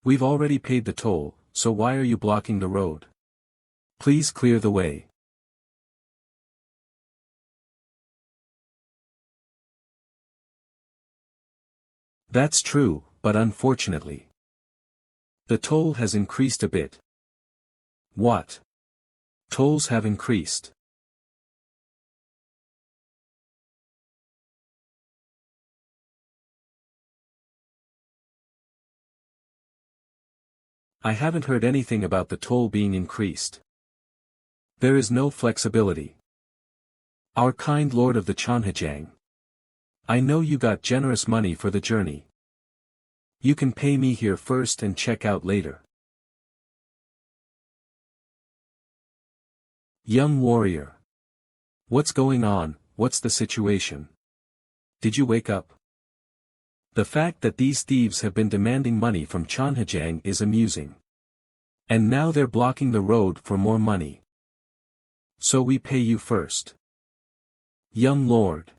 We've already paid the toll, so why are you blocking the road? Please clear the way. That's true, but unfortunately, the toll has increased a bit. What? Tolls have increased. I haven't heard anything about the toll being increased. There is no flexibility. Our kind lord of the Chanhajang. I know you got generous money for the journey. You can pay me here first and check out later. Young warrior. What's going on? What's the situation? Did you wake up? The fact that these thieves have been demanding money from Chanhajang is amusing. And now they're blocking the road for more money. So we pay you first. Young lord.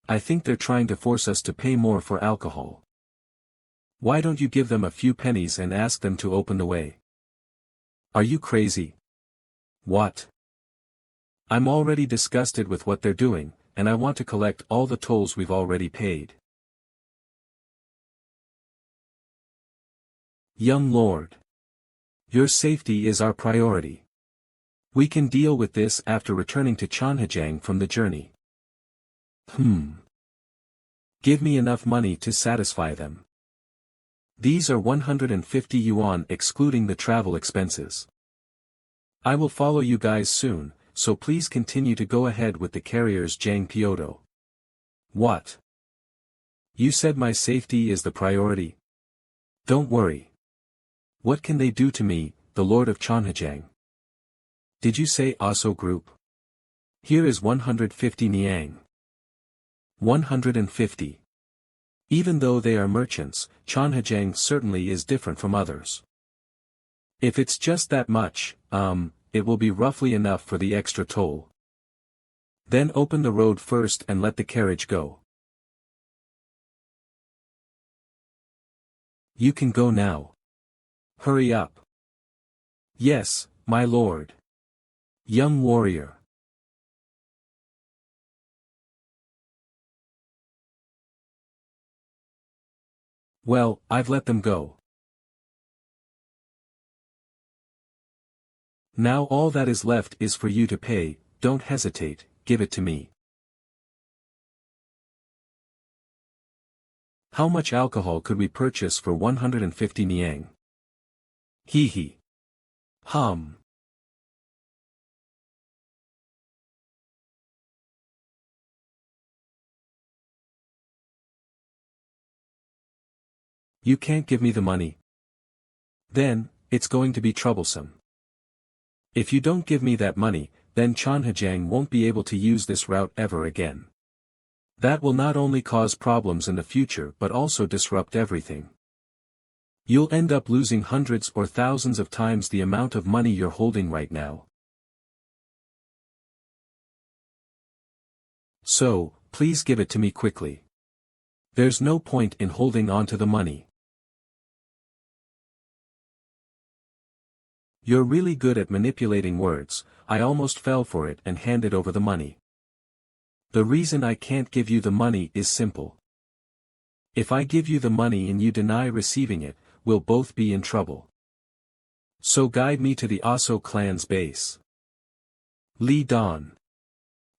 I think they're trying to force us to pay more for alcohol. Why don't you give them a few pennies and ask them to open the way? Are you crazy? What? I'm already disgusted with what they're doing, and I want to collect all the tolls we've already paid. Young lord. Your safety is our priority. We can deal with this after returning to Chanhajang from the journey. Give me enough money to satisfy them. These are 150 yuan excluding the travel expenses. I will follow you guys soon, so please continue to go ahead with the carriers Jiang Piodo. What? You said my safety is the priority? Don't worry. What can they do to me, the Lord of Chanhajang? Did you say Aso Group? Here is 150 niang. 150. Even though they are merchants, Chanhajang certainly is different from others. If it's just that much, it will be roughly enough for the extra toll. Then open the road first and let the carriage go. You can go now. Hurry up. Yes, my lord. Young warrior. Well, I've let them go. Now all that is left is for you to pay. Don't hesitate, give it to me. How much alcohol could we purchase for 150 niang? Hee hee. You can't give me the money. Then, it's going to be troublesome. If you don't give me that money, then Chanhajang won't be able to use this route ever again. That will not only cause problems in the future but also disrupt everything. You'll end up losing hundreds or thousands of times the amount of money you're holding right now. So, please give it to me quickly. There's no point in holding on to the money. You're really good at manipulating words. I almost fell for it and handed over the money. The reason I can't give you the money is simple. If I give you the money and you deny receiving it, we'll both be in trouble. So guide me to the Aso clan's base. Li Dan.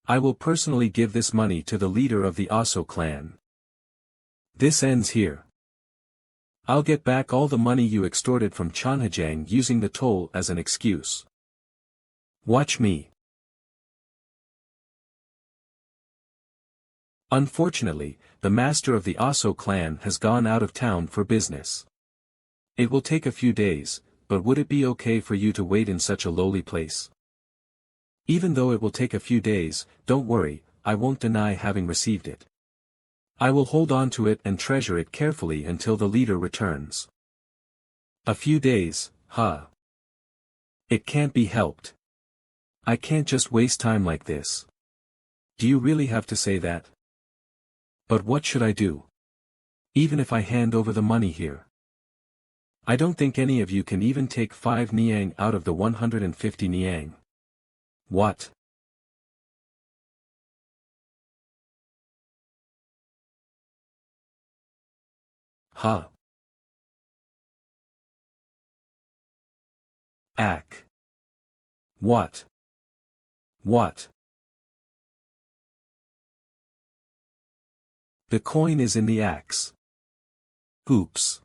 I will personally give this money to the leader of the Aso clan. This ends here. I'll get back all the money you extorted from Chanhajang using the toll as an excuse. Watch me. Unfortunately, the master of the Aso clan has gone out of town for business. It will take a few days, but would it be okay for you to wait in such a lowly place? Even though it will take a few days, don't worry, I won't deny having received it. I will hold on to it and treasure it carefully until the leader returns. A few days, huh? It can't be helped. I can't just waste time like this. Do you really have to say that? But what should I do? Even if I hand over the money here. I don't think any of you can even take 5 niang out of the 150 niang. What? Huh? Ack. What? What? The coin is in the axe. Oops.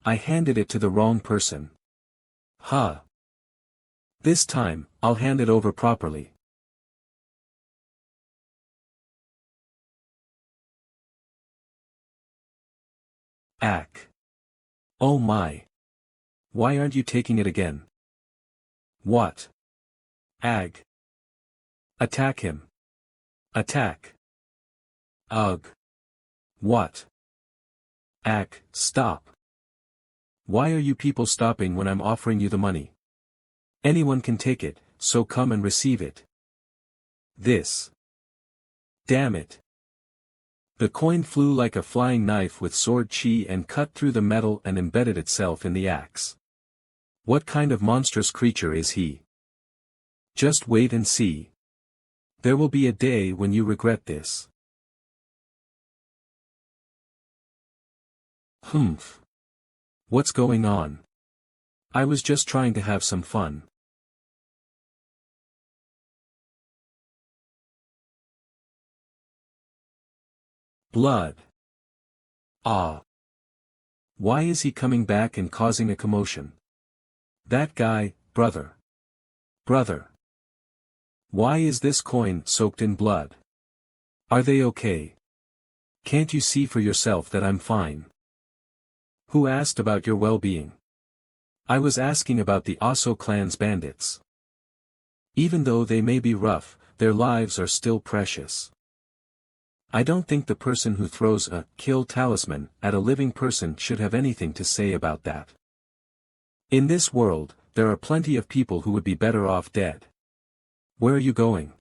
I handed it to the wrong person. Huh. This time, I'll hand it over properly. Ack. Oh my. Why aren't you taking it again? What? Ag. Attack him. Attack. Ugh. What? Ack, stop. Why are you people stopping when I'm offering you the money? Anyone can take it, so come and receive it. This. Damn it. The coin flew like a flying knife with sword chi and cut through the metal and embedded itself in the axe. What kind of monstrous creature is he? Just wait and see. There will be a day when you regret this. Humph. What's going on? I was just trying to have some fun. Blood. Ah. Why is he coming back and causing a commotion? That guy, brother. Brother. Why is this coin soaked in blood? Are they okay? Can't you see for yourself that I'm fine? Who asked about your well-being? I was asking about the Aso clan's bandits. Even though they may be rough, their lives are still precious. I don't think the person who throws a kill talisman at a living person should have anything to say about that. In this world, there are plenty of people who would be better off dead. Where are you going?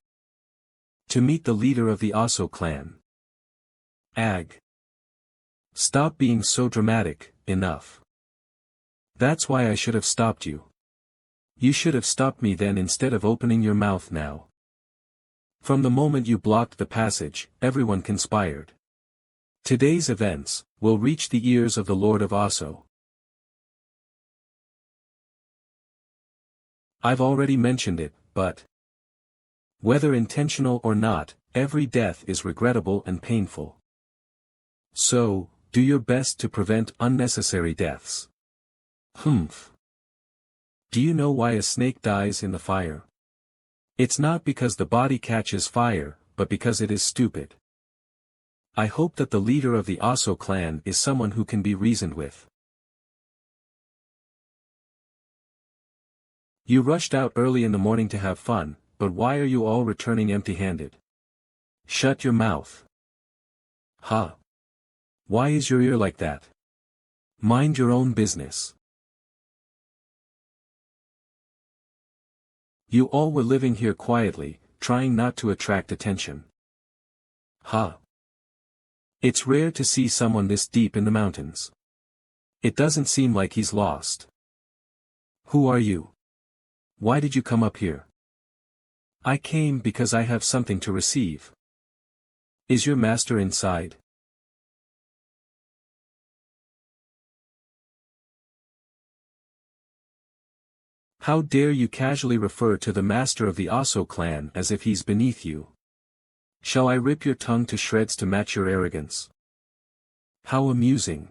To meet the leader of the Aso clan. Ag. Stop being so dramatic, enough. That's why I should have stopped you. You should have stopped me then instead of opening your mouth now. From the moment you blocked the passage, everyone conspired. Today's events will reach the ears of the Lord of Aso. I've already mentioned it, but whether intentional or not, every death is regrettable and painful. So, do your best to prevent unnecessary deaths. Humph. Do you know why a snake dies in the fire? It's not because the body catches fire, but because it is stupid. I hope that the leader of the Aso clan is someone who can be reasoned with. You rushed out early in the morning to have fun, but why are you all returning empty-handed? Shut your mouth. Huh? Why is your ear like that? Mind your own business. You all were living here quietly, trying not to attract attention. Huh? It's rare to see someone this deep in the mountains. It doesn't seem like he's lost. Who are you? Why did you come up here? I came because I have something to receive. Is your master inside? How dare you casually refer to the master of the Aso clan as if he's beneath you? Shall I rip your tongue to shreds to match your arrogance? How amusing.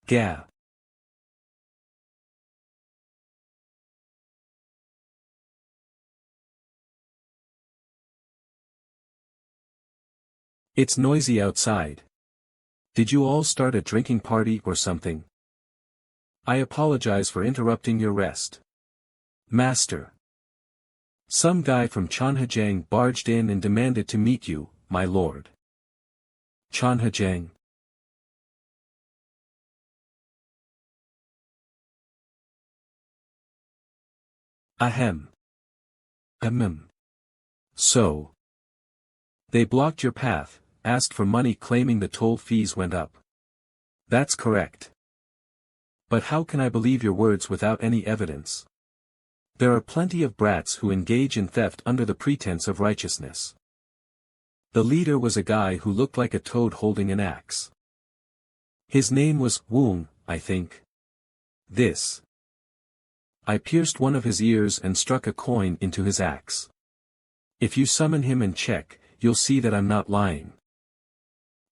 Gah. It's noisy outside. Did you all start a drinking party or something? I apologize for interrupting your rest. Master. Some guy from Chanhajang barged in and demanded to meet you, my lord. Chanhajang. Ahem. Ahem. So. They blocked your path, asked for money claiming the toll fees went up. That's correct. But how can I believe your words without any evidence? There are plenty of brats who engage in theft under the pretense of righteousness. The leader was a guy who looked like a toad holding an axe. His name was Woong, I think. I pierced one of his ears and struck a coin into his axe. If you summon him and check, you'll see that I'm not lying.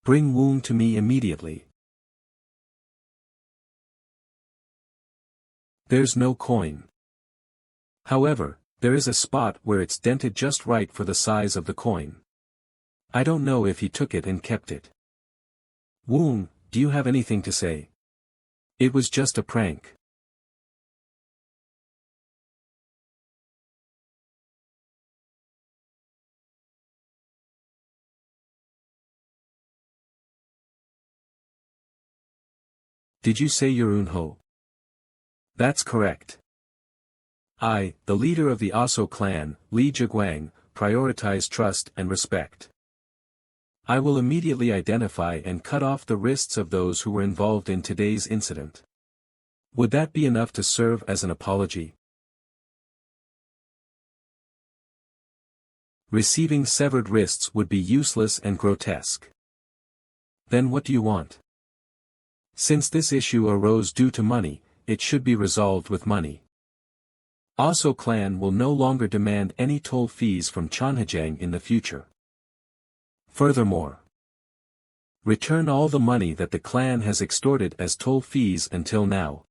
Bring Woong to me immediately. There's no coin. However, there is a spot where it's dented just right for the size of the coin. I don't know if he took it and kept it. Woong, do you have anything to say? It was just a prank. Did you say you're Eunho? That's correct. I, the leader of the Aso clan, Li Jiguang, prioritize trust and respect. I will immediately identify and cut off the wrists of those who were involved in today's incident. Would that be enough to serve as an apology? Receiving severed wrists would be useless and grotesque. Then what do you want? Since this issue arose due to money, it should be resolved with money. Aso clan will no longer demand any toll fees from Chanhajang in the future. Furthermore, return all the money that the clan has extorted as toll fees until now.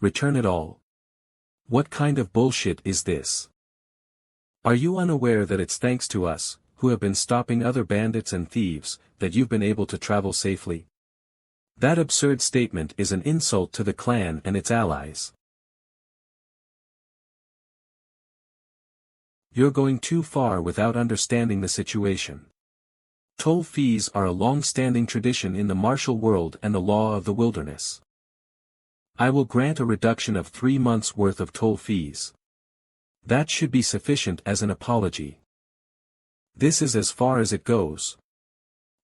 Return it all. What kind of bullshit is this? Are you unaware that it's thanks to us, who have been stopping other bandits and thieves, that you've been able to travel safely? That absurd statement is an insult to the clan and its allies. You're going too far without understanding the situation. Toll fees are a long-standing tradition in the martial world and the law of the wilderness. I will grant a reduction of 3 months' worth of toll fees. That should be sufficient as an apology. This is as far as it goes.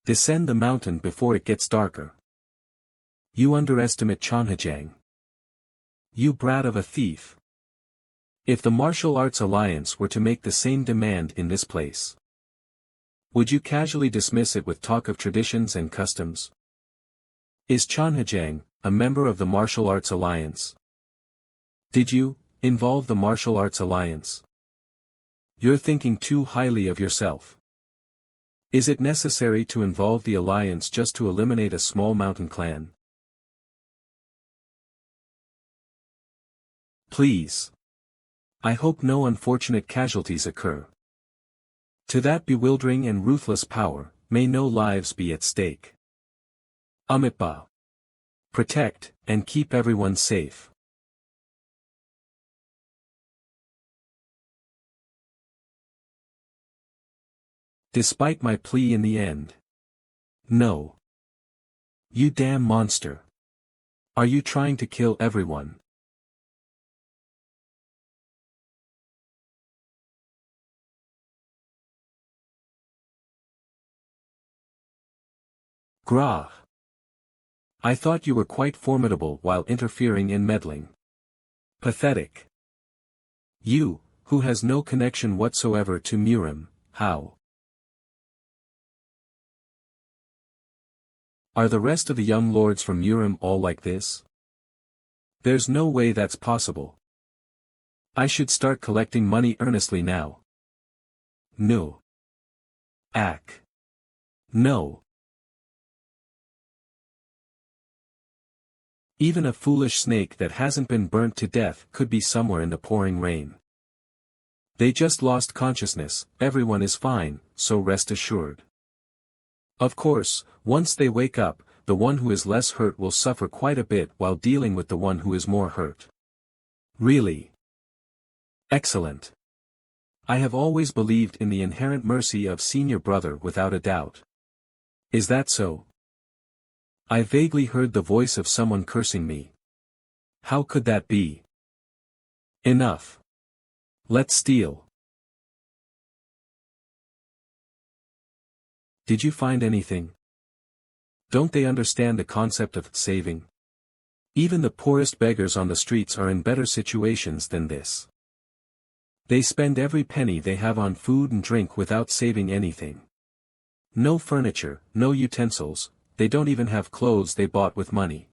Descend the mountain before it gets darker. You underestimate Chanhajang. You brat of a thief. If the Martial Arts Alliance were to make the same demand in this place, would you casually dismiss it with talk of traditions and customs? Is Chanhajang a member of the Martial Arts Alliance? Did you involve the Martial Arts Alliance? You're thinking too highly of yourself. Is it necessary to involve the alliance just to eliminate a small mountain clan? Please. I hope no unfortunate casualties occur. To that bewildering and ruthless power, may no lives be at stake. Amitba. Protect, and keep everyone safe. Despite my plea in the end. No. You damn monster. Are you trying to kill everyone? Grah. I thought you were quite formidable while interfering and meddling. Pathetic. You, who has no connection whatsoever to Murim, how? Are the rest of the young lords from Murim all like this? There's no way that's possible. I should start collecting money earnestly now. No. Ack. No. Even a foolish snake that hasn't been burnt to death could be somewhere in the pouring rain. They just lost consciousness, everyone is fine, so rest assured. Of course, once they wake up, the one who is less hurt will suffer quite a bit while dealing with the one who is more hurt. Really? Excellent. I have always believed in the inherent mercy of senior brother without a doubt. Is that so? I vaguely heard the voice of someone cursing me. How could that be? Enough. Let's steal. Did you find anything? Don't they understand the concept of saving? Even the poorest beggars on the streets are in better situations than this. They spend every penny they have on food and drink without saving anything. No furniture, no utensils, they don't even have clothes they bought with money.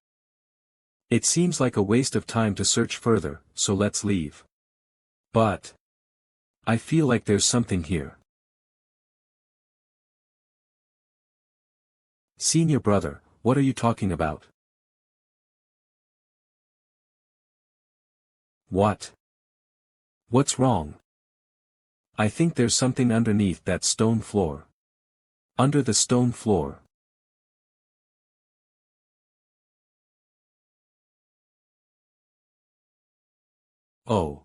It seems like a waste of time to search further, so let's leave. But I feel like there's something here. Senior brother, what are you talking about? What? What's wrong? I think there's something underneath that stone floor. Under the stone floor. Oh.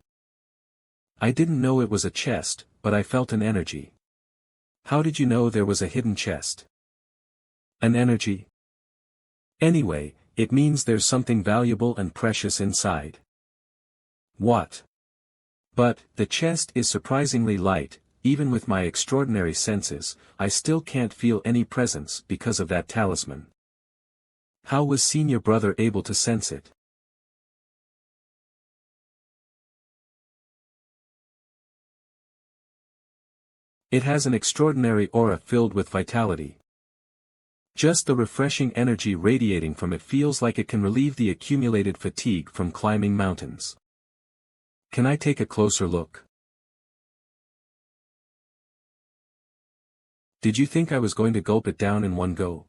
I didn't know it was a chest, but I felt an energy. How did you know there was a hidden chest? An energy? Anyway, it means there's something valuable and precious inside. What? But, the chest is surprisingly light, even with my extraordinary senses, I still can't feel any presence because of that talisman. How was senior brother able to sense it? It has an extraordinary aura filled with vitality. Just the refreshing energy radiating from it feels like it can relieve the accumulated fatigue from climbing mountains. Can I take a closer look? Did you think I was going to gulp it down in one go?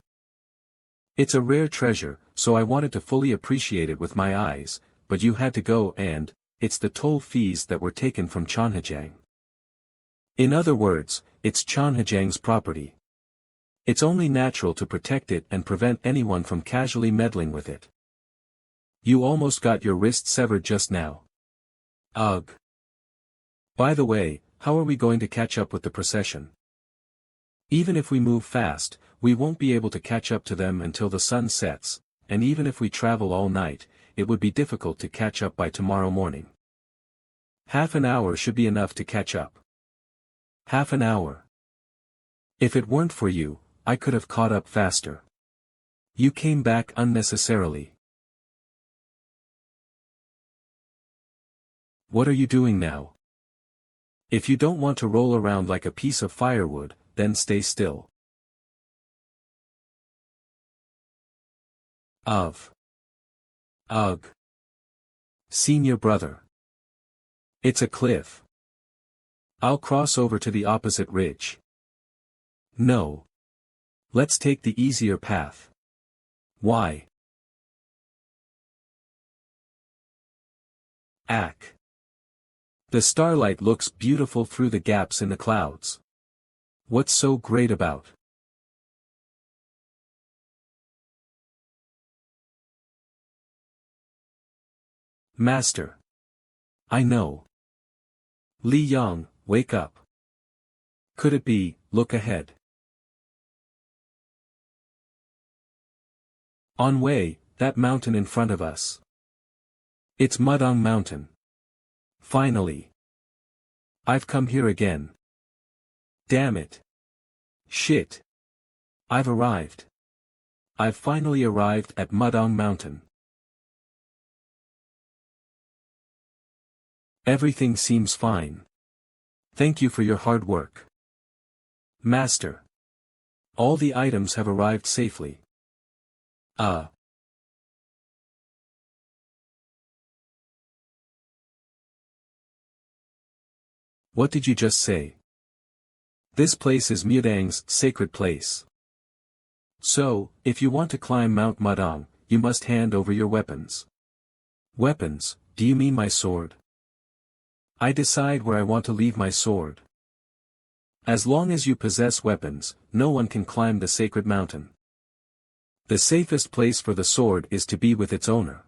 It's a rare treasure, so I wanted to fully appreciate it with my eyes, but you had to go and, it's the toll fees that were taken from Chanhajang. In other words, it's Chanhajang's property. It's only natural to protect it and prevent anyone from casually meddling with it. You almost got your wrist severed just now. Ugh. By the way, how are we going to catch up with the procession? Even if we move fast, we won't be able to catch up to them until the sun sets, and even if we travel all night, it would be difficult to catch up by tomorrow morning. Half an hour should be enough to catch up. Half an hour. If it weren't for you, I could have caught up faster. You came back unnecessarily. What are you doing now? If you don't want to roll around like a piece of firewood, then stay still. Ugh. Senior brother. It's a cliff. I'll cross over to the opposite ridge. No. Let's take the easier path. Why? Ack. The starlight looks beautiful through the gaps in the clouds. What's so great about? Master. I know. Li Yang, wake up. Could it be, look ahead? On way, that mountain in front of us. It's Mudong Mountain. Finally. I've come here again. Damn it. Shit. I've arrived. I've finally arrived at Mudong Mountain. Everything seems fine. Thank you for your hard work. Master. All the items have arrived safely. What did you just say? This place is Mudang's sacred place. So, if you want to climb Mount Mudong, you must hand over your weapons. Weapons, do you mean my sword? I decide where I want to leave my sword. As long as you possess weapons, no one can climb the sacred mountain. The safest place for the sword is to be with its owner.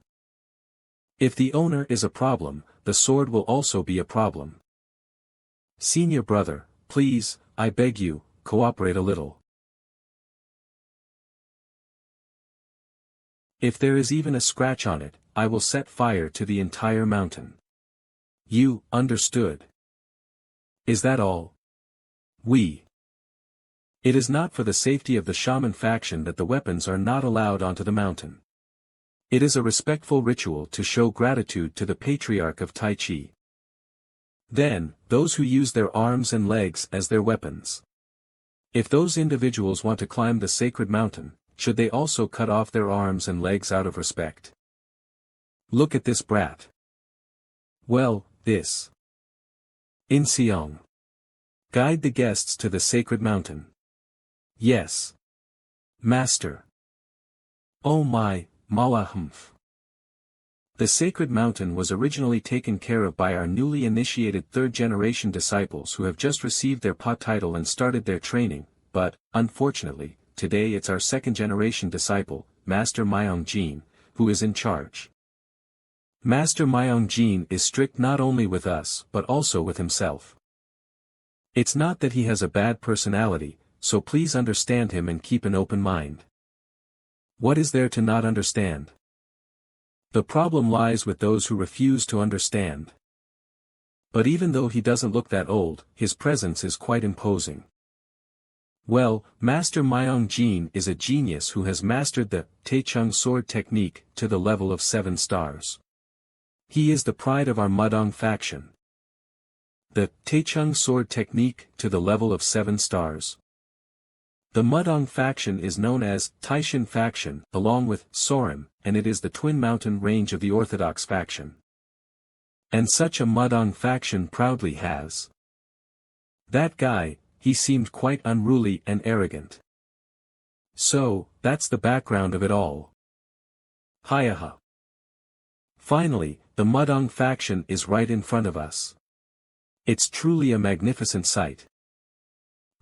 If the owner is a problem, the sword will also be a problem. Senior brother, please, I beg you, cooperate a little. If there is even a scratch on it, I will set fire to the entire mountain. You, understood? Is that all? We. It is not for the safety of the shaman faction that the weapons are not allowed onto the mountain. It is a respectful ritual to show gratitude to the patriarch of Tai Chi. Then, those who use their arms and legs as their weapons. If those individuals want to climb the sacred mountain, should they also cut off their arms and legs out of respect? Look at this brat. Well, this. In Siong. Guide the guests to the sacred mountain. Yes. Master. Oh my, Mawahumph. The sacred mountain was originally taken care of by our newly initiated third-generation disciples who have just received their Pa title and started their training, but, unfortunately, today it's our second-generation disciple, Master Myong Jin, who is in charge. Master Myong Jin is strict not only with us but also with himself. It's not that he has a bad personality, so please understand him and keep an open mind. What is there to not understand? The problem lies with those who refuse to understand. But even though he doesn't look that old, his presence is quite imposing. Well, Master Myong Jin is a genius who has mastered the Taichung sword technique to the level of 7 stars. He is the pride of our Mudong faction. The Taichung sword technique to the level of 7 stars. The Mudong faction is known as Taishan faction along with Sorim, and it is the twin mountain range of the Orthodox faction. And such a Mudong faction proudly has. That guy, he seemed quite unruly and arrogant. So, that's the background of it all. Hiyaha. Finally, the Mudong faction is right in front of us. It's truly a magnificent sight.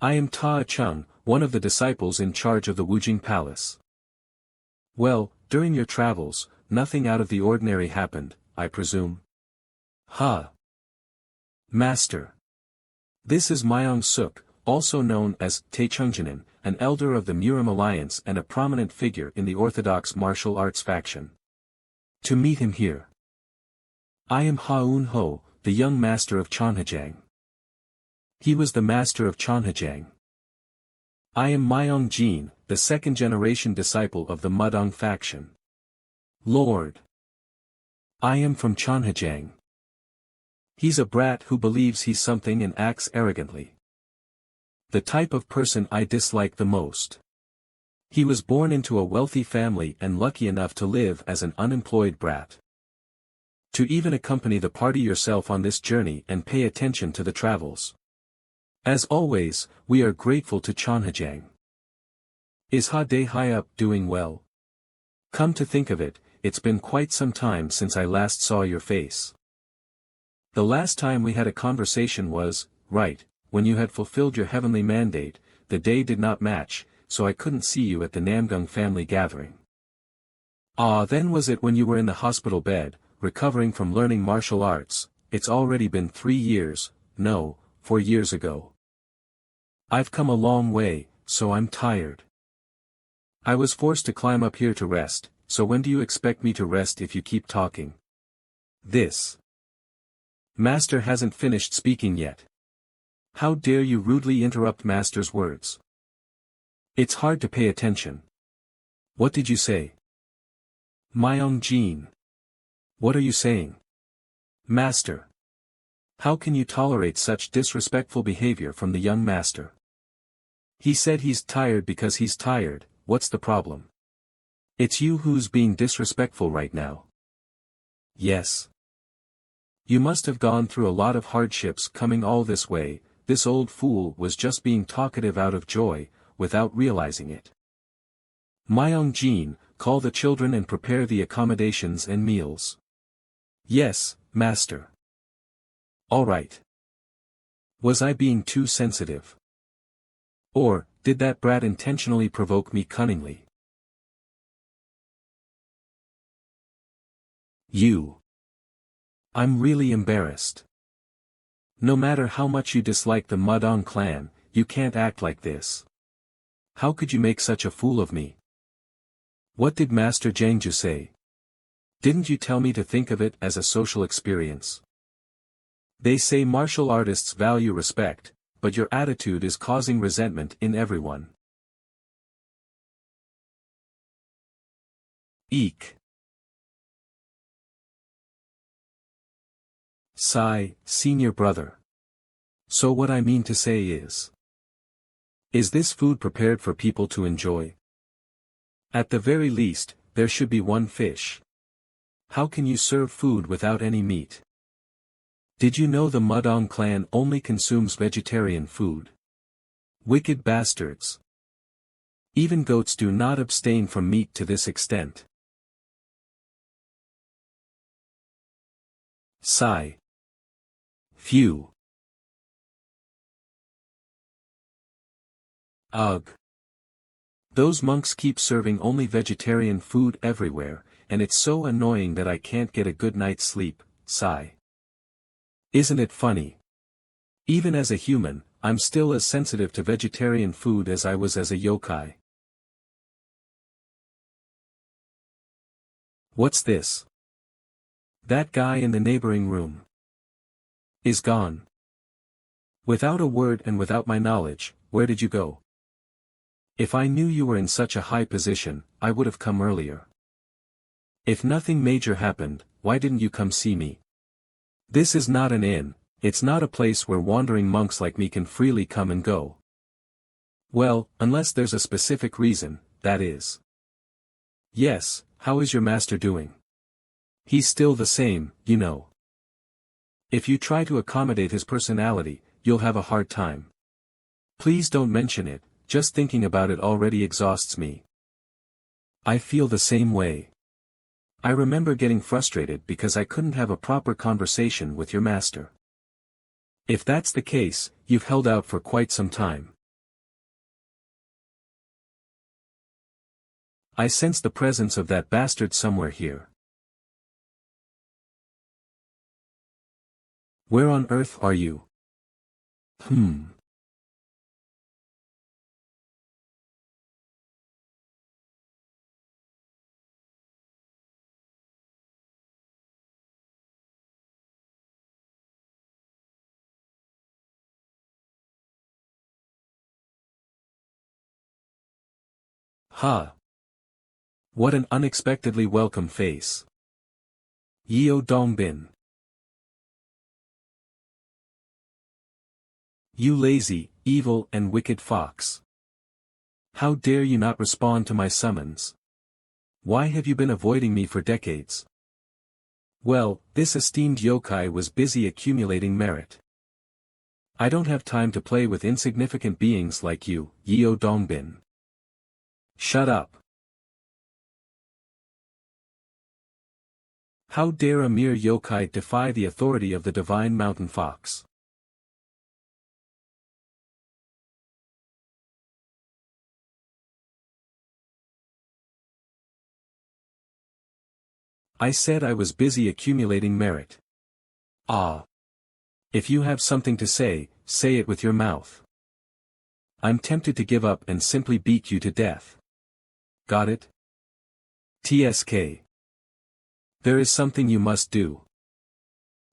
I am Ta Chung, one of the disciples in charge of the Wujing Palace. Well, during your travels, nothing out of the ordinary happened, I presume? Ha! Master. This is Myong Suk, also known as Taichungjanin, an elder of the Murim Alliance and a prominent figure in the Orthodox martial arts faction. To meet him here. I am Ha-Un Ho, the young master of Chonhajang. He was the master of Chonhajang. I am Myong Jin, the second-generation disciple of the Mudong faction. Lord. I am from Chonhajang. He's a brat who believes he's something and acts arrogantly. The type of person I dislike the most. He was born into a wealthy family and lucky enough to live as an unemployed brat. To even accompany the party yourself on this journey and pay attention to the travels. As always, we are grateful to Chonhajang. Is Ha De Hyup doing well? Come to think of it, it's been quite some time since I last saw your face. The last time we had a conversation was, right, when you had fulfilled your heavenly mandate. The day did not match, so I couldn't see you at the Namgung family gathering. Ah, then was it when you were in the hospital bed, recovering from learning martial arts? It's already been 3 years, no, 4 years ago. I've come a long way, so I'm tired. I was forced to climb up here to rest, so when do you expect me to rest if you keep talking? This. Master hasn't finished speaking yet. How dare you rudely interrupt Master's words? It's hard to pay attention. What did you say? Myong Jin. What are you saying? Master. How can you tolerate such disrespectful behavior from the young master? He said he's tired because he's tired. What's the problem? It's you who's being disrespectful right now. Yes. You must have gone through a lot of hardships coming all this way. This old fool was just being talkative out of joy, without realizing it. Myong Jin, call the children and prepare the accommodations and meals. Yes, master. All right. Was I being too sensitive? Or, did that brat intentionally provoke me cunningly? You. I'm really embarrassed. No matter how much you dislike the Mudong clan, you can't act like this. How could you make such a fool of me? What did Master Jiangju say? Didn't you tell me to think of it as a social experience? They say martial artists value respect, but your attitude is causing resentment in everyone. Eek. Sigh, senior brother. So what I mean to say is this food prepared for people to enjoy? At the very least, there should be one fish. How can you serve food without any meat? Did you know the Mudong clan only consumes vegetarian food? Wicked bastards. Even goats do not abstain from meat to this extent. Sigh. Phew. Ugh. Those monks keep serving only vegetarian food everywhere, and it's so annoying that I can't get a good night's sleep. Sigh. Isn't it funny? Even as a human, I'm still as sensitive to vegetarian food as I was as a yokai. What's this? That guy in the neighboring room is gone. Without a word and without my knowledge, where did you go? If I knew you were in such a high position, I would have come earlier. If nothing major happened, why didn't you come see me? This is not an inn, it's not a place where wandering monks like me can freely come and go. Well, unless there's a specific reason, that is. Yes, how is your master doing? He's still the same, you know. If you try to accommodate his personality, you'll have a hard time. Please don't mention it, just thinking about it already exhausts me. I feel the same way. I remember getting frustrated because I couldn't have a proper conversation with your master. If that's the case, you've held out for quite some time. I sense the presence of that bastard somewhere here. Where on earth are you? Ha! What an unexpectedly welcome face. Yeo Dongbin. You lazy, evil and wicked fox. How dare you not respond to my summons? Why have you been avoiding me for decades? Well, this esteemed yokai was busy accumulating merit. I don't have time to play with insignificant beings like you, Yeo Dongbin. Shut up. How dare a mere yokai defy the authority of the divine mountain fox? I said I was busy accumulating merit. Ah. If you have something to say, say it with your mouth. I'm tempted to give up and simply beat you to death. Got it? TSK. There is something you must do.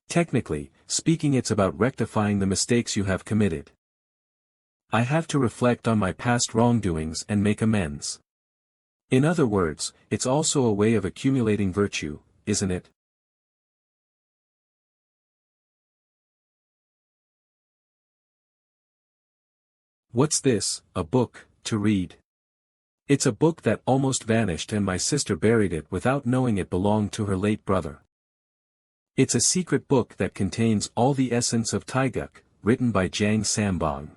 Technically, speaking, it's about rectifying the mistakes you have committed. I have to reflect on my past wrongdoings and make amends. In other words, it's also a way of accumulating virtue, isn't it? What's this, a book, to read? It's a book that almost vanished and my sister buried it without knowing it belonged to her late brother. It's a secret book that contains all the essence of Taiguk, written by Jiang Sambong.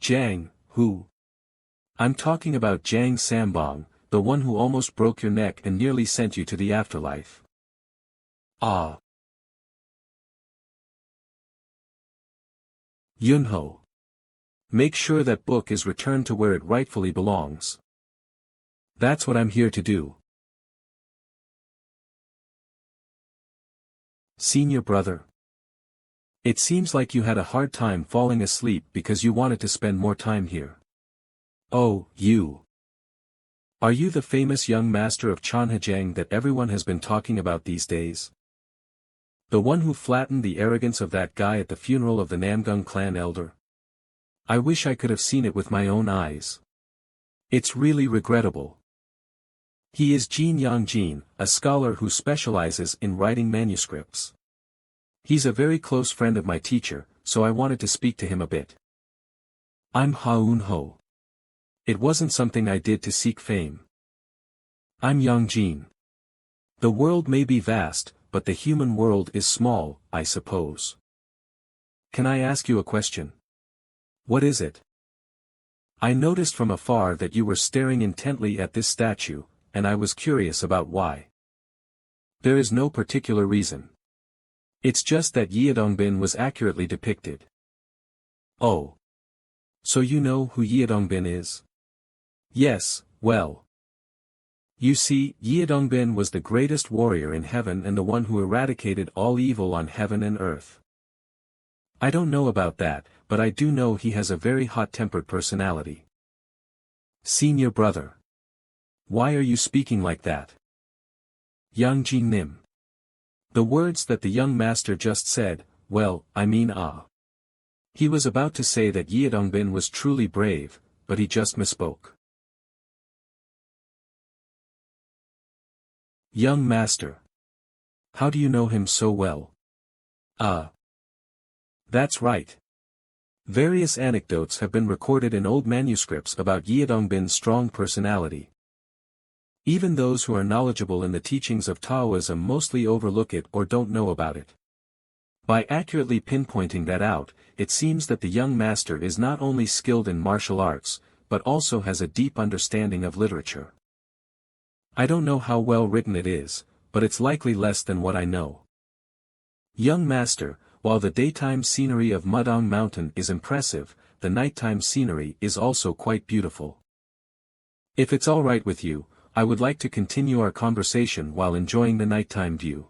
Jiang, who? I'm talking about Jiang Sambong, the one who almost broke your neck and nearly sent you to the afterlife. Ah. Yunho. Make sure that book is returned to where it rightfully belongs. That's what I'm here to do. Senior brother. It seems like you had a hard time falling asleep because you wanted to spend more time here. Oh, you. Are you the famous young master of Chanhajang that everyone has been talking about these days? The one who flattened the arrogance of that guy at the funeral of the Namgung clan elder? I wish I could have seen it with my own eyes. It's really regrettable. He is Jin Yangjin, a scholar who specializes in writing manuscripts. He's a very close friend of my teacher, so I wanted to speak to him a bit. I'm Haun Ho. It wasn't something I did to seek fame. I'm Yangjin. The world may be vast, but the human world is small, I suppose. Can I ask you a question? What is it? I noticed from afar that you were staring intently at this statue, and I was curious about why. There is no particular reason. It's just that Yidongbin was accurately depicted. Oh. So you know who Yidongbin is? Yes, well. You see, Yidongbin was the greatest warrior in heaven and the one who eradicated all evil on heaven and earth. I don't know about that, but I do know he has a very hot-tempered personality. Senior brother. Why are you speaking like that? Yangjin Nim. The words that the young master just said, well, I mean He was about to say that Yidongbin was truly brave, but he just misspoke. Young master. How do you know him so well? That's right. Various anecdotes have been recorded in old manuscripts about Yidongbin's strong personality. Even those who are knowledgeable in the teachings of Taoism mostly overlook it or don't know about it. By accurately pinpointing that out, it seems that the young master is not only skilled in martial arts, but also has a deep understanding of literature. I don't know how well written it is, but it's likely less than what I know. Young master, while the daytime scenery of Mudong Mountain is impressive, the nighttime scenery is also quite beautiful. If it's all right with you, I would like to continue our conversation while enjoying the nighttime view.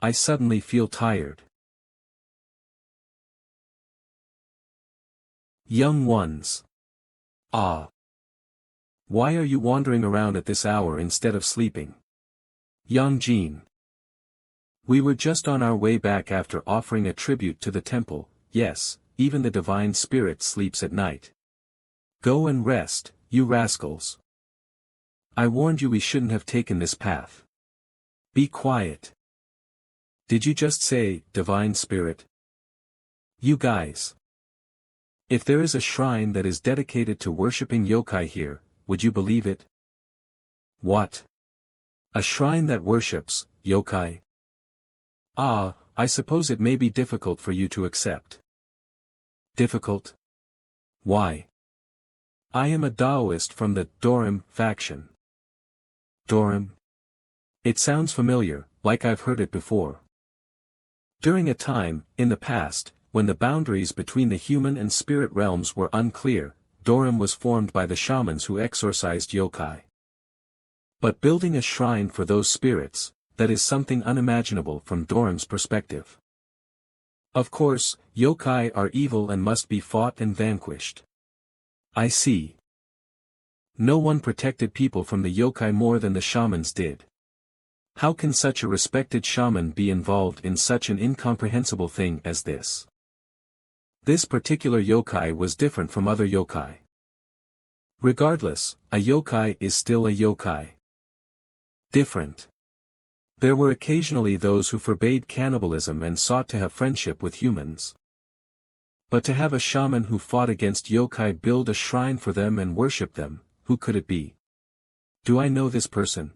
I suddenly feel tired. Young ones. Why are you wandering around at this hour instead of sleeping? Yangjin. We were just on our way back after offering a tribute to the temple. Yes, even the divine spirit sleeps at night. Go and rest, you rascals. I warned you we shouldn't have taken this path. Be quiet. Did you just say, divine spirit? You guys. If there is a shrine that is dedicated to worshipping yokai here, would you believe it? What? A shrine that worships yokai? I suppose it may be difficult for you to accept. Difficult? Why? I am a Taoist from the Dorim faction. Dorim? It sounds familiar, like I've heard it before. During a time, in the past, when the boundaries between the human and spirit realms were unclear, Dorim was formed by the shamans who exorcised yokai. But building a shrine for those spirits, that is something unimaginable from Dorim's perspective. Of course, yokai are evil and must be fought and vanquished. I see. No one protected people from the yokai more than the shamans did. How can such a respected shaman be involved in such an incomprehensible thing as this? This particular yokai was different from other yokai. Regardless, a yokai is still a yokai. Different. There were occasionally those who forbade cannibalism and sought to have friendship with humans. But to have a shaman who fought against yokai build a shrine for them and worship them, who could it be? Do I know this person?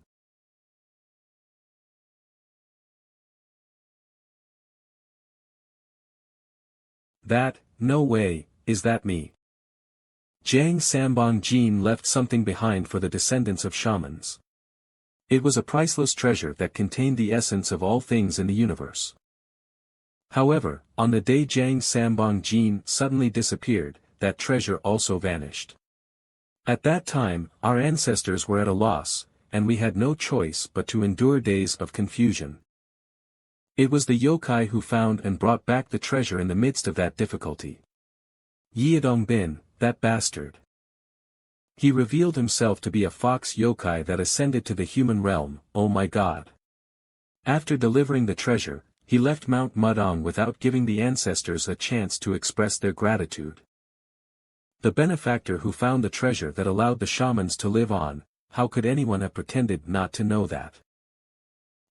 No way, is that me? Jiang Sambong Jin left something behind for the descendants of shamans. It was a priceless treasure that contained the essence of all things in the universe. However, on the day Jiang Sambong Jin suddenly disappeared, that treasure also vanished. At that time, our ancestors were at a loss, and we had no choice but to endure days of confusion. It was the yokai who found and brought back the treasure in the midst of that difficulty. Yidongbin, that bastard. He revealed himself to be a fox yokai that ascended to the human realm, oh my god. After delivering the treasure, he left Mount Mudong without giving the ancestors a chance to express their gratitude. The benefactor who found the treasure that allowed the shamans to live on, how could anyone have pretended not to know that?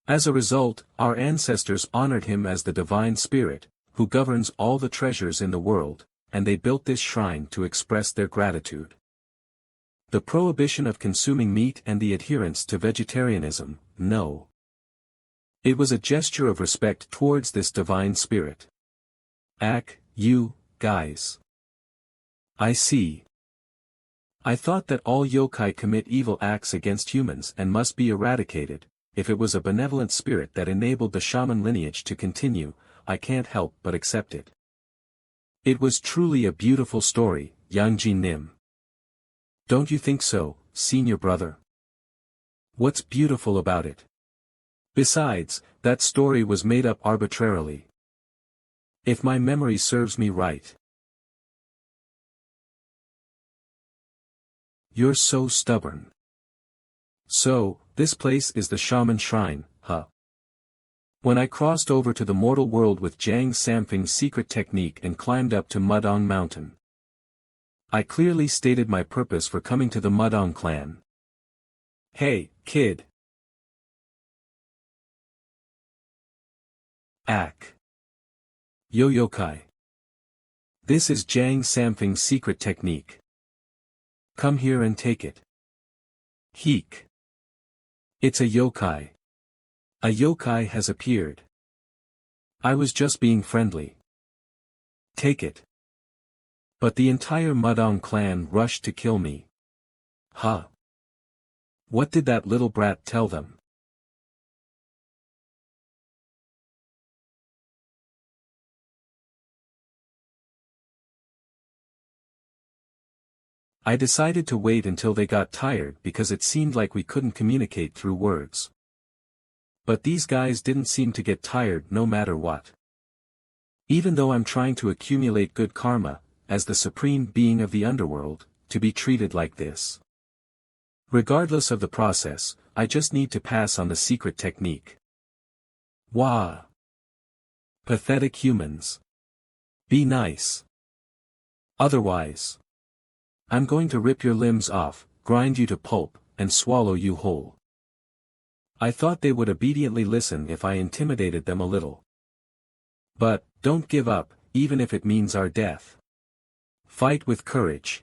As a result, our ancestors honored him as the divine spirit, who governs all the treasures in the world, and they built this shrine to express their gratitude. The prohibition of consuming meat and the adherence to vegetarianism, no. It was a gesture of respect towards this divine spirit. You guys. I see. I thought that all yokai commit evil acts against humans and must be eradicated. If it was a benevolent spirit that enabled the shaman lineage to continue, I can't help but accept it. It was truly a beautiful story, Yangji Nim. Don't you think so, senior brother? What's beautiful about it? Besides, that story was made up arbitrarily. If my memory serves me right. You're so stubborn. So, this place is the shaman shrine, huh? When I crossed over to the mortal world with Jiang Samfeng's secret technique and climbed up to Mudong Mountain, I clearly stated my purpose for coming to the Mudong clan. Hey, kid. Yo yokai. This is Jiang Samfeng's secret technique. Come here and take it. Heek. It's a yokai. A yokai has appeared. I was just being friendly. Take it. But the entire Mudong clan rushed to kill me. Huh? What did that little brat tell them? I decided to wait until they got tired because it seemed like we couldn't communicate through words. But these guys didn't seem to get tired no matter what. Even though I'm trying to accumulate good karma, as the supreme being of the underworld, to be treated like this. Regardless of the process, I just need to pass on the secret technique. Wah! Pathetic humans. Be nice. Otherwise, I'm going to rip your limbs off, grind you to pulp, and swallow you whole. I thought they would obediently listen if I intimidated them a little. But, don't give up, even if it means our death. Fight with courage.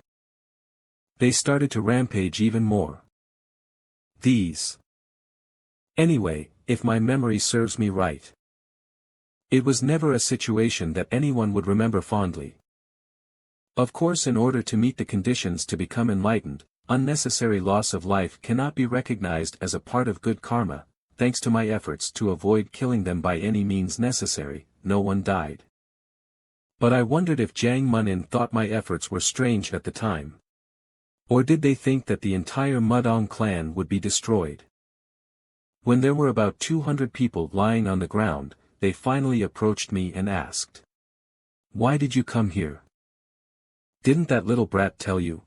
They started to rampage even more. Anyway, if my memory serves me right, it was never a situation that anyone would remember fondly. Of course, in order to meet the conditions to become enlightened, unnecessary loss of life cannot be recognized as a part of good karma. Thanks to my efforts to avoid killing them by any means necessary, no one died. But I wondered if Jiang Munin thought my efforts were strange at the time. Or did they think that the entire Mudong clan would be destroyed? When there were about 200 people lying on the ground, they finally approached me and asked, "Why did you come here? Didn't that little brat tell you?"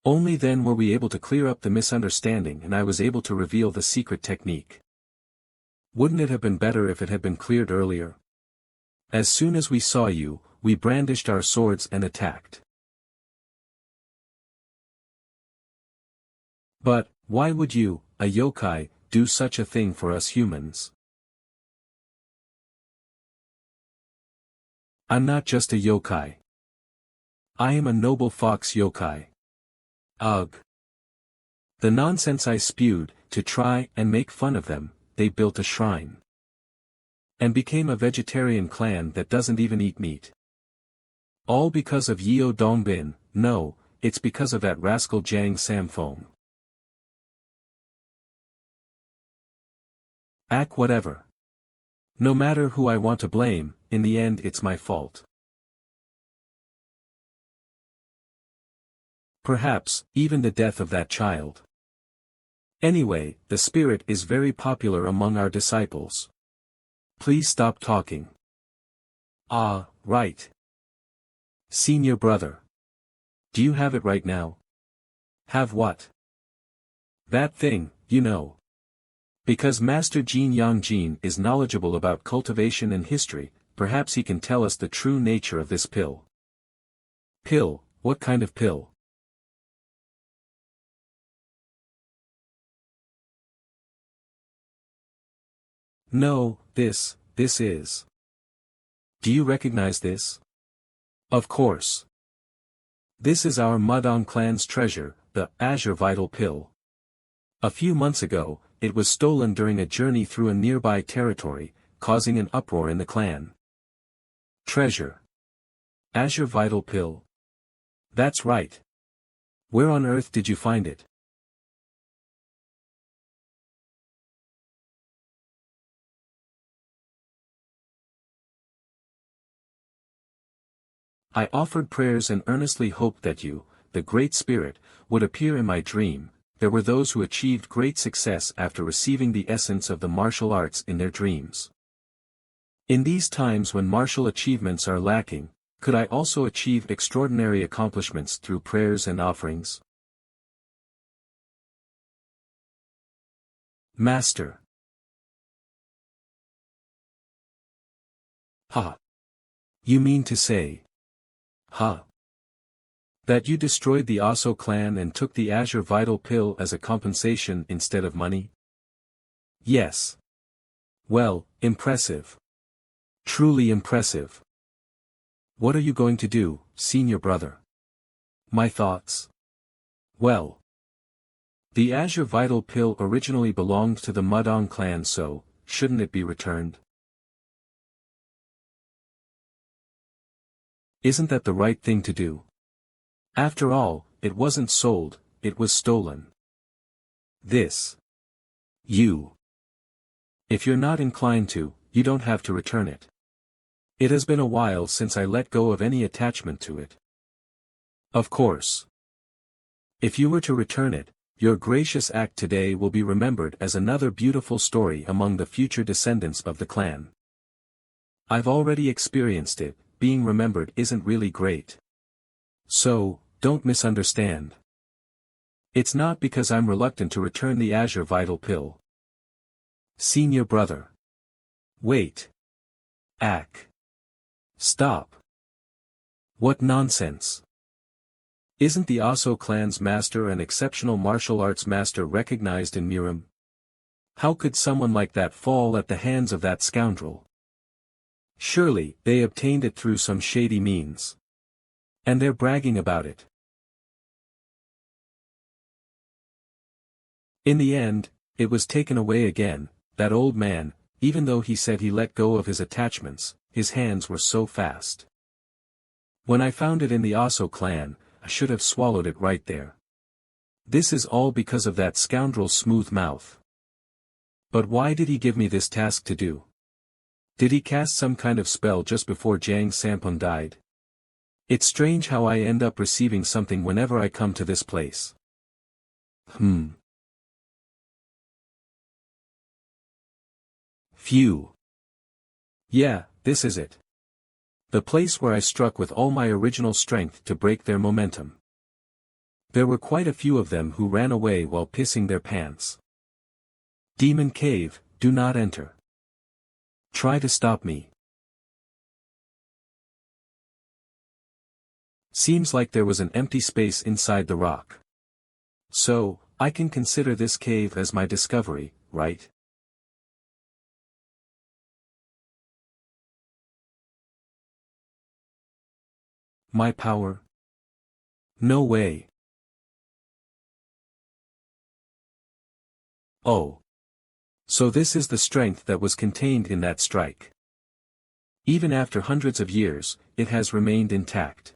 Only then were we able to clear up the misunderstanding and I was able to reveal the secret technique. Wouldn't it have been better if it had been cleared earlier? As soon as we saw you, we brandished our swords and attacked. But, why would you, a yokai, do such a thing for us humans? I'm not just a yokai. I am a noble fox yokai. Ugh. The nonsense I spewed, to try and make fun of them, they built a shrine. And became a vegetarian clan that doesn't even eat meat. All because of Yeo Dongbin. No, it's because of that rascal Jiang Samfeng. Whatever. No matter who I want to blame, in the end it's my fault. Perhaps, even the death of that child. Anyway, the spirit is very popular among our disciples. Please stop talking. Ah, right. Senior brother. Do you have it right now? Have what? That thing, you know. Because Master Jin Yangjin is knowledgeable about cultivation and history, perhaps he can tell us the true nature of this pill. Pill, what kind of pill? No, this is. Do you recognize this? Of course. This is our Mudong clan's treasure, the Azure Vital Pill. A few months ago, it was stolen during a journey through a nearby territory, causing an uproar in the clan. Treasure. Azure Vital Pill. That's right. Where on earth did you find it? I offered prayers and earnestly hoped that you, the Great Spirit, would appear in my dream. There were those who achieved great success after receiving the essence of the martial arts in their dreams. In these times when martial achievements are lacking, could I also achieve extraordinary accomplishments through prayers and offerings? Master. Ha. You mean to say? Ha. That you destroyed the Aso clan and took the Azure Vital Pill as a compensation instead of money? Yes. Well, impressive. Truly impressive. What are you going to do, senior brother? My thoughts? Well. The Azure Vital Pill originally belonged to the Mudong clan, so, shouldn't it be returned? Isn't that the right thing to do? After all, it wasn't sold, it was stolen. This. You. If you're not inclined to, you don't have to return it. It has been a while since I let go of any attachment to it. Of course. If you were to return it, your gracious act today will be remembered as another beautiful story among the future descendants of the clan. I've already experienced it, being remembered isn't really great. So, don't misunderstand. It's not because I'm reluctant to return the Azure Vital Pill. Senior brother. Wait. Stop. What nonsense. Isn't the Aso clan's master an exceptional martial arts master recognized in Miram? How could someone like that fall at the hands of that scoundrel? Surely, they obtained it through some shady means. And they're bragging about it. In the end, it was taken away again. That old man, even though he said he let go of his attachments, his hands were so fast. When I found it in the Aso clan, I should have swallowed it right there. This is all because of that scoundrel's smooth mouth. But why did he give me this task to do? Did he cast some kind of spell just before Jiang Sampun died? It's strange how I end up receiving something whenever I come to this place. Phew. Yeah, this is it. The place where I struck with all my original strength to break their momentum. There were quite a few of them who ran away while pissing their pants. Demon Cave, do not enter. Try to stop me. Seems like there was an empty space inside the rock. So, I can consider this cave as my discovery, right? My power? No way. Oh. So this is the strength that was contained in that strike. Even after hundreds of years, it has remained intact.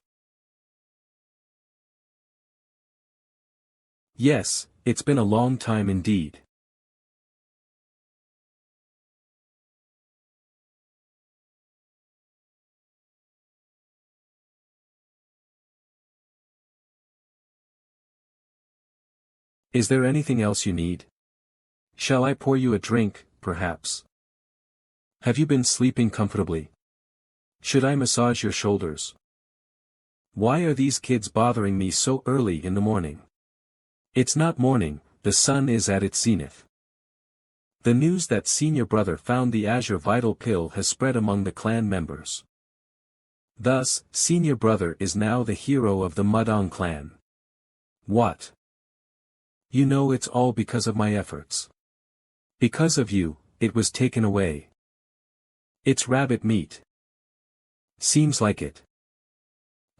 Yes, it's been a long time indeed. Is there anything else you need? Shall I pour you a drink, perhaps? Have you been sleeping comfortably? Should I massage your shoulders? Why are these kids bothering me so early in the morning? It's not morning, the sun is at its zenith. The news that senior brother found the Azure Vital Pill has spread among the clan members. Thus, senior brother is now the hero of the Mudong clan. What? You know it's all because of my efforts. Because of you, it was taken away. It's rabbit meat. Seems like it.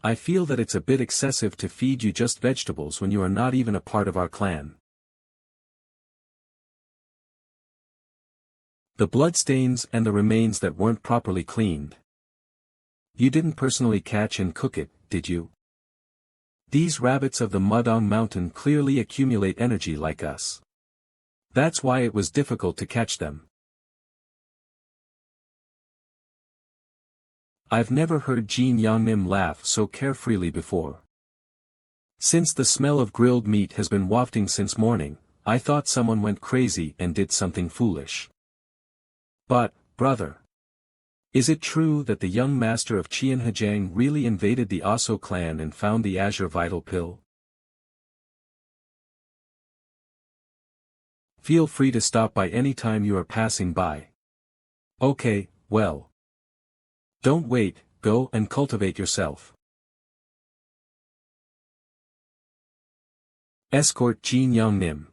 I feel that it's a bit excessive to feed you just vegetables when you are not even a part of our clan. The bloodstains and the remains that weren't properly cleaned. You didn't personally catch and cook it, did you? These rabbits of the Mudong Mountain clearly accumulate energy like us. That's why it was difficult to catch them. I've never heard Jin Yongnim laugh so carefreely before. Since the smell of grilled meat has been wafting since morning, I thought someone went crazy and did something foolish. But, brother, is it true that the young master of Qianhejang really invaded the Aso clan and found the Azure Vital Pill? Feel free to stop by any time you are passing by. Okay, well. Don't wait, go and cultivate yourself. Escort Jin Yongnim.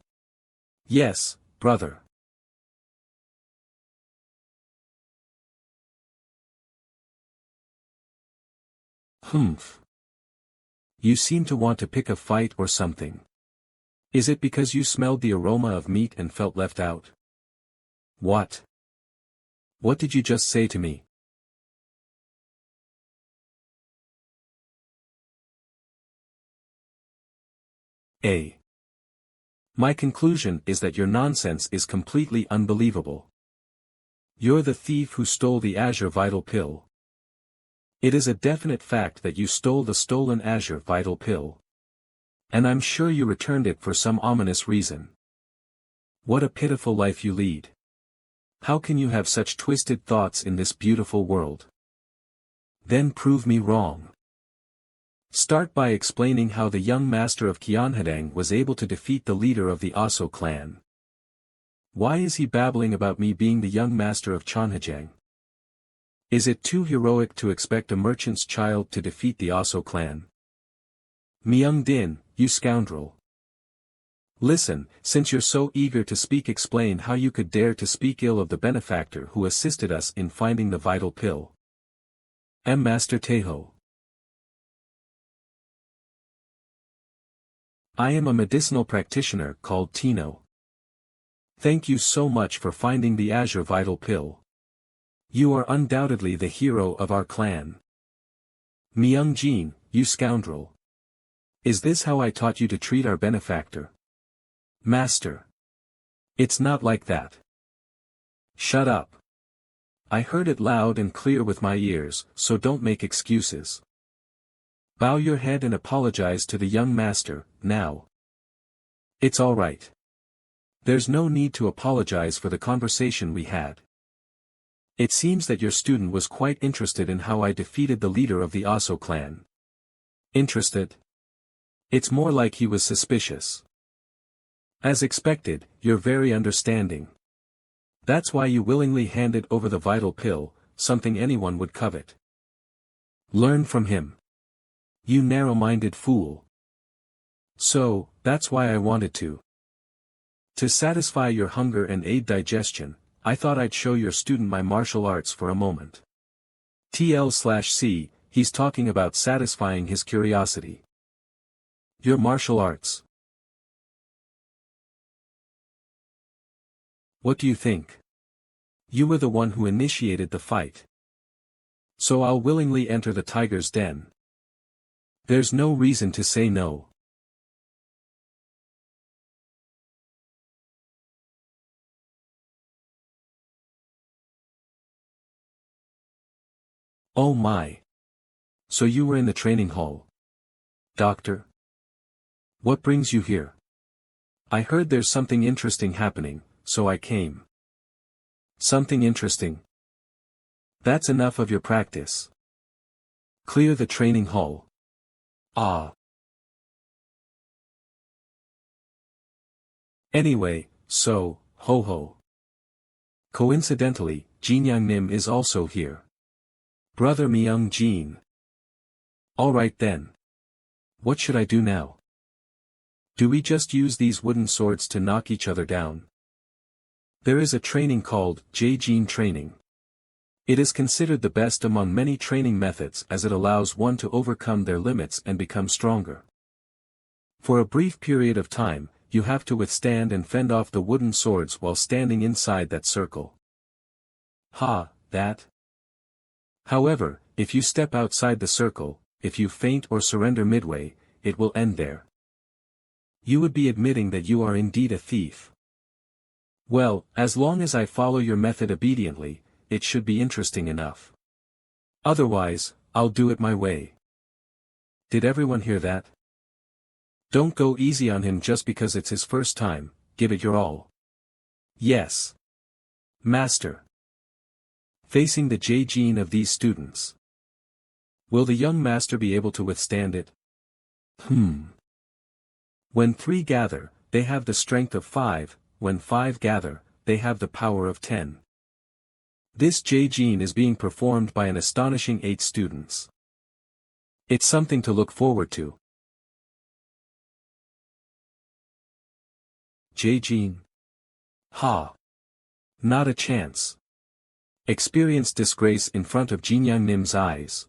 Yes, brother. Humph. You seem to want to pick a fight or something. Is it because you smelled the aroma of meat and felt left out? What? What did you just say to me? My conclusion is that your nonsense is completely unbelievable. You're the thief who stole the Azure Vital Pill. It is a definite fact that you stole the stolen Azure Vital Pill. And I'm sure you returned it for some ominous reason. What a pitiful life you lead. How can you have such twisted thoughts in this beautiful world? Then prove me wrong. Start by explaining how the young master of Qianhedang was able to defeat the leader of the Aso clan. Why is he babbling about me being the young master of Qianhejang? Is it too heroic to expect a merchant's child to defeat the Aso clan? Myung Din, you scoundrel. Listen, since you're so eager to speak, explain how you could dare to speak ill of the benefactor who assisted us in finding the vital pill. Master Teho. I am a medicinal practitioner called Tino. Thank you so much for finding the Azure Vital Pill. You are undoubtedly the hero of our clan. Myung Jin, you scoundrel. Is this how I taught you to treat our benefactor? Master. It's not like that. Shut up. I heard it loud and clear with my ears, so don't make excuses. Bow your head and apologize to the young master, now. It's all right. There's no need to apologize for the conversation we had. It seems that your student was quite interested in how I defeated the leader of the Aso clan. Interested? It's more like he was suspicious. As expected, you're very understanding. That's why you willingly handed over the vital pill, something anyone would covet. Learn from him. You narrow-minded fool. So, that's why I wanted to. To satisfy your hunger and aid digestion, I thought I'd show your student my martial arts for a moment. TL/C, he's talking about satisfying his curiosity. Your martial arts. What do you think? You were the one who initiated the fight. So I'll willingly enter the tiger's den. There's no reason to say no. Oh my. So you were in the training hall. Doctor? What brings you here? I heard there's something interesting happening, so I came. Something interesting? That's enough of your practice. Clear the training hall. Ah. Anyway, so, ho ho. Coincidentally, Jinyoung Nim is also here. Brother Myung Jin. Alright then. What should I do now? Do we just use these wooden swords to knock each other down? There is a training called Jae-jin training. It is considered the best among many training methods as it allows one to overcome their limits and become stronger. For a brief period of time, you have to withstand and fend off the wooden swords while standing inside that circle. That. However, if you step outside the circle, if you faint or surrender midway, it will end there. You would be admitting that you are indeed a thief. Well, as long as I follow your method obediently, it should be interesting enough. Otherwise, I'll do it my way. Did everyone hear that? Don't go easy on him just because it's his first time, give it your all. Yes. Master. Facing the Jae-jin of these students. Will the young master be able to withstand it? When 3 gather, they have the strength of 5, when 5 gather, they have the power of 10. This Jae-jin is being performed by an astonishing 8 students. It's something to look forward to. Jae-jin. Not a chance. Experienced disgrace in front of Jinyoung Nim's eyes.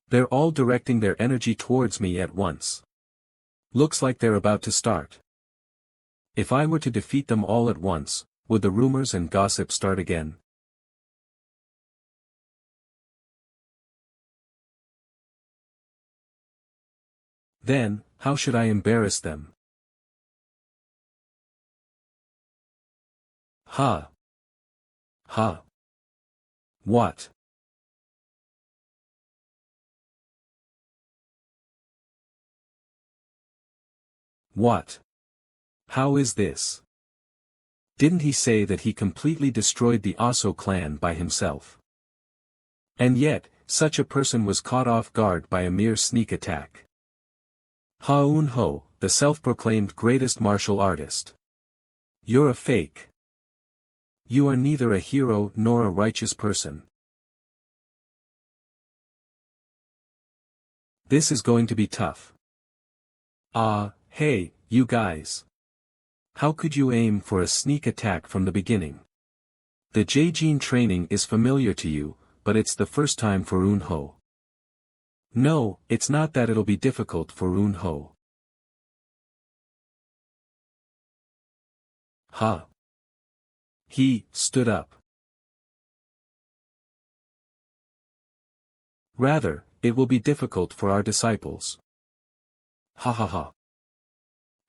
They're all directing their energy towards me at once. Looks like they're about to start. If I were to defeat them all at once, would the rumors and gossip start again? Then, how should I embarrass them? What? What? How is this? Didn't he say that he completely destroyed the Aso clan by himself? And yet, such a person was caught off guard by a mere sneak attack. Ha-eun-ho, the self-proclaimed greatest martial artist. You're a fake. You are neither a hero nor a righteous person. This is going to be tough. Hey, you guys. How could you aim for a sneak attack from the beginning? The Jae-jin training is familiar to you, but it's the first time for Eun-ho. No, it's not that it'll be difficult for Eun-ho. He stood up. Rather, it will be difficult for our disciples.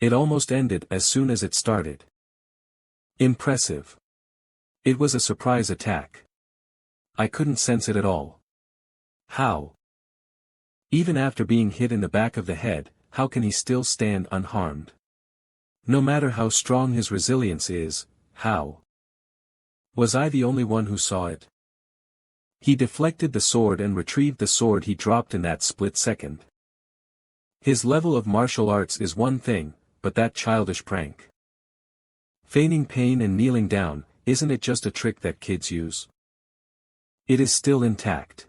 It almost ended as soon as it started. Impressive. It was a surprise attack. I couldn't sense it at all. How? Even after being hit in the back of the head, how can he still stand unharmed? No matter how strong his resilience is, how? Was I the only one who saw it? He deflected the sword and retrieved the sword he dropped in that split second. His level of martial arts is one thing, but that childish prank. Feigning pain and kneeling down, isn't it just a trick that kids use? It is still intact.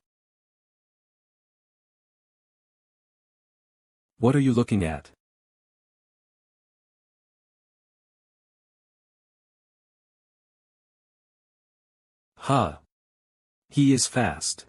What are you looking at? He is fast.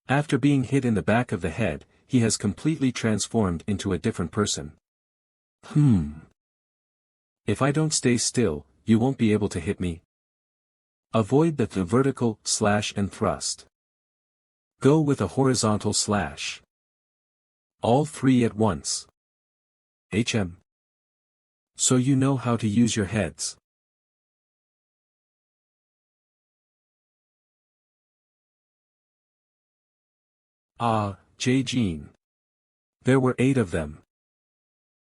After being hit in the back of the head, he has completely transformed into a different person. If I don't stay still, you won't be able to hit me. Avoid the vertical slash and thrust. Go with a horizontal slash. All 3 at once. So you know how to use your heads. Jae-jin. There were 8 of them.